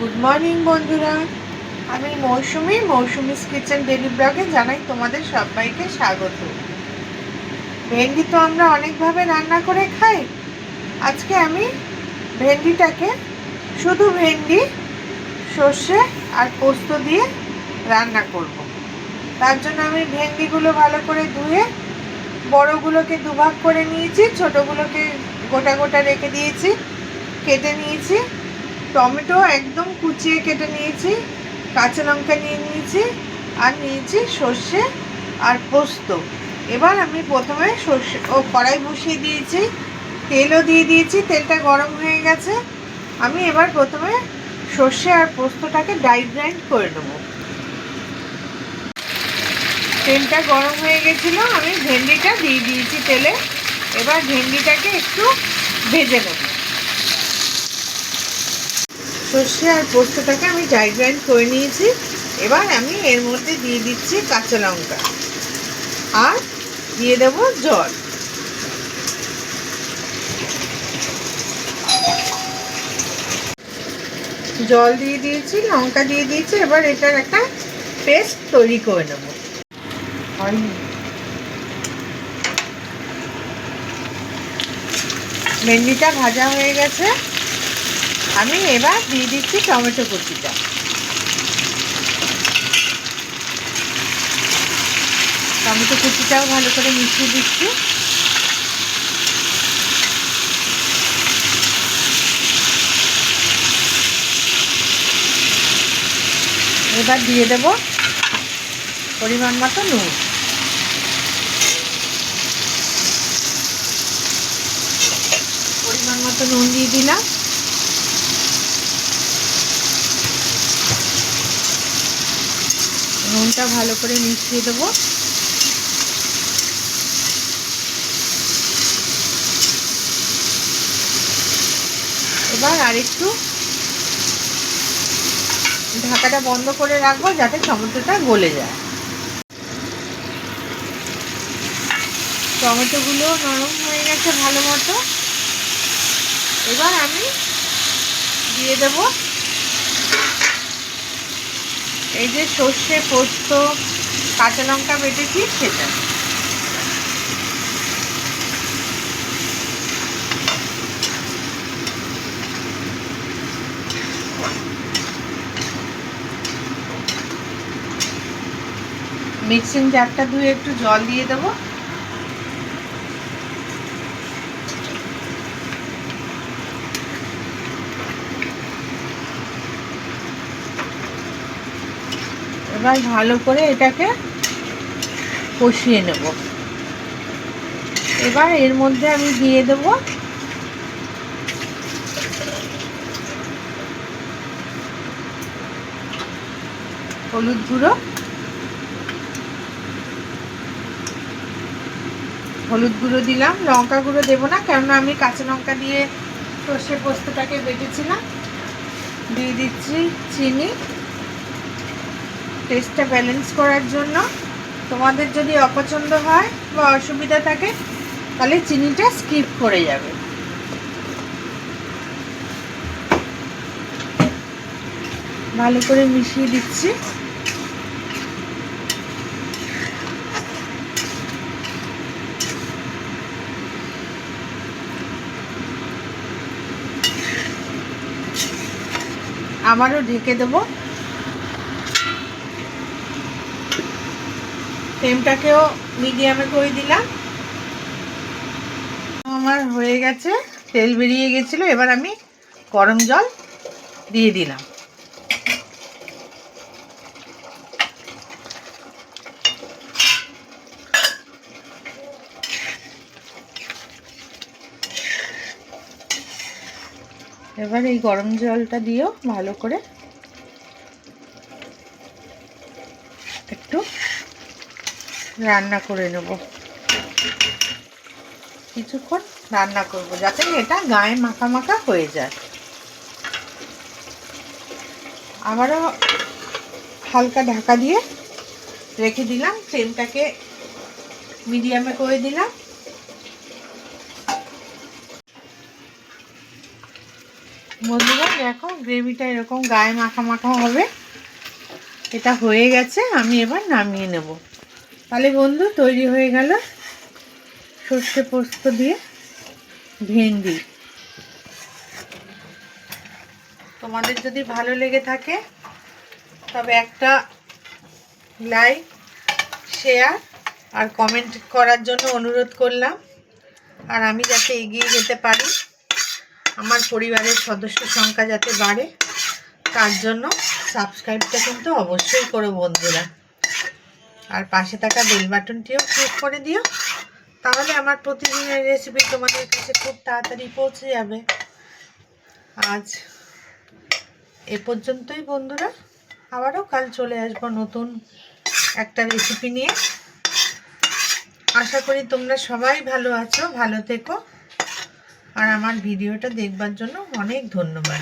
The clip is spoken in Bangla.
গুড মর্নিং বন্ধুরা, আমি মৌসুমিস কিচেন ডেলি ব্লগে জানাই তোমাদের সবাইকে স্বাগত। ভেন্ডি তো আমরা অনেকভাবে রান্না করে খাই। আজকে আমি ভেন্ডিটাকে শুধু ভেন্ডি সর্ষে আর পোস্ত দিয়ে রান্না করব। তার জন্য আমি ভেন্ডিগুলো ভালো করে ধুয়ে বড়গুলোকে দুভাগ করে নিয়েছি, ছোটোগুলোকে গোটা গোটা রেখে দিয়েছি, কেটে নিয়েছি। টমেটো একদম কুচিয়ে কেটে নিয়েছি, কাঁচা লঙ্কা নিয়ে নিয়েছি, আর নিয়েছি সর্ষে আর পোস্ত। এবার আমি প্রথমে কড়াই বসিয়ে দিয়েছি, তেলও দিয়ে দিয়েছি, তেলটা গরম হয়ে গেছে। আমি এবার প্রথমে সর্ষে আর পোস্তটাকে গ্রাইন্ড করে নেবো। তেলটা গরম হয়ে গেছিলো, আমি ভেন্ডিটা দিয়ে দিয়েছি তেলে। এবার ভেন্ডিটাকে একটু ভেজে নেব। সর্ষে আর পোস্তটাকে আমি গ্রাইন্ড করে নিয়েছি। এবার আমি এর মধ্যে দিয়ে দিচ্ছি কাঁচা লঙ্কা আর দিয়ে দেব জল। জল দিয়ে দিয়েছি, লঙ্কা দিয়ে দিয়েছি। এবার এটার একটা পেস্ট তৈরি করে নেব। ভেন্ডিটা ভাজা হয়ে গেছে, আমি এবার দিয়ে দিচ্ছি টমেটো কুচিটা। টমেটো কুচিটাও ভালো করে মিশিয়ে দিচ্ছি। এবার দিয়ে দেব পরিমাণ মতো নুন। পরিমাণ মতো নুন দিয়ে দিলাম। নুনটা ভালো করে মিশিয়ে দেবো। এবার আরেকটু ঢাকাটা বন্ধ করে রাখবো যাতে টমেটোটা গলে যায়। টমেটোগুলো নরম হয়ে গেছে ভালো মতো। এবার আমি দিয়ে দেব এই যে সর্ষে পোস্ত কাঁচা লঙ্কা বেটেছি সেটা। মিক্সিং জারটা ধুয়ে একটু জল দিয়ে দেবো। এবার ভালো করে এটাকে কষিয়ে নেব। এবার এর মধ্যে আমি দিয়ে দেব হলুদ গুঁড়ো। হলুদ গুঁড়ো দিলাম, লঙ্কা গুঁড়ো দেবো না, কেননা আমি কাঁচা লঙ্কা দিয়ে সর্ষে পোস্তটাকে বেটেছিলাম। দিয়ে দিচ্ছি চিনি টেস্টটা ব্যালেন্স করার জন্য। তোমাদের যদি অপছন্দ হয় বা অসুবিধা থাকে তাহলে চিনিটা স্কিপ করে যাবে। ভালো করে মিশিয়ে দিচ্ছি। আবারও ঢেকে দেব। ফ্লেমটাকেও মিডিয়ামে করে দিলাম। আমার হয়ে গেছে, তেল বেরিয়ে গেছিলো। এবার আমি গরম জল দিয়ে দিলাম। এবার এই গরম জলটা দিয়েও ভালো করে একটু রান্না করে নেব। কিছুক্ষণ রান্না করব যাতে এটা গায়ে মাখা মাখা হয়ে যায়। আবারও হালকা ঢাকা দিয়ে রেখে দিলাম। ফ্লেমটাকে মিডিয়ামে করে দিলাম। বন্ধুরা দেখো গ্রেভিটা এরকম গায়ে মাখা মাখা হবে। এটা হয়ে গেছে, আমি এবার নামিয়ে নেব। তাহলে বন্ধু তৈরি হয়ে গেল সর্ষে পোস্ত দিয়ে ভেন্ডি। তোমাদের যদি ভালো লেগে থাকে তবে একটা লাইক, শেয়ার আর কমেন্ট করার জন্য অনুরোধ করলাম। আর আমি যাতে এগিয়ে যেতে পারি, আমার পরিবারের সদস্য সংখ্যা যাতে বাড়ে, তার জন্য সাবস্ক্রাইবটা কিন্তু অবশ্যই করো বন্ধুরা। আর পাশে থাকা বেল বাটনটিও ক্লিক করে দিও, তাহলে আমার প্রতিদিনের রেসিপি তোমাদের কাছে খুব তাড়াতাড়ি পৌঁছে যাবে। আজ এ পর্যন্তই বন্ধুরা, আবারও কাল চলে আসবো নতুন একটা রেসিপি নিয়ে। আশা করি তোমরা সবাই ভালো আছো, ভালো থেকো। আর আমার ভিডিওটা দেখবার জন্য অনেক ধন্যবাদ।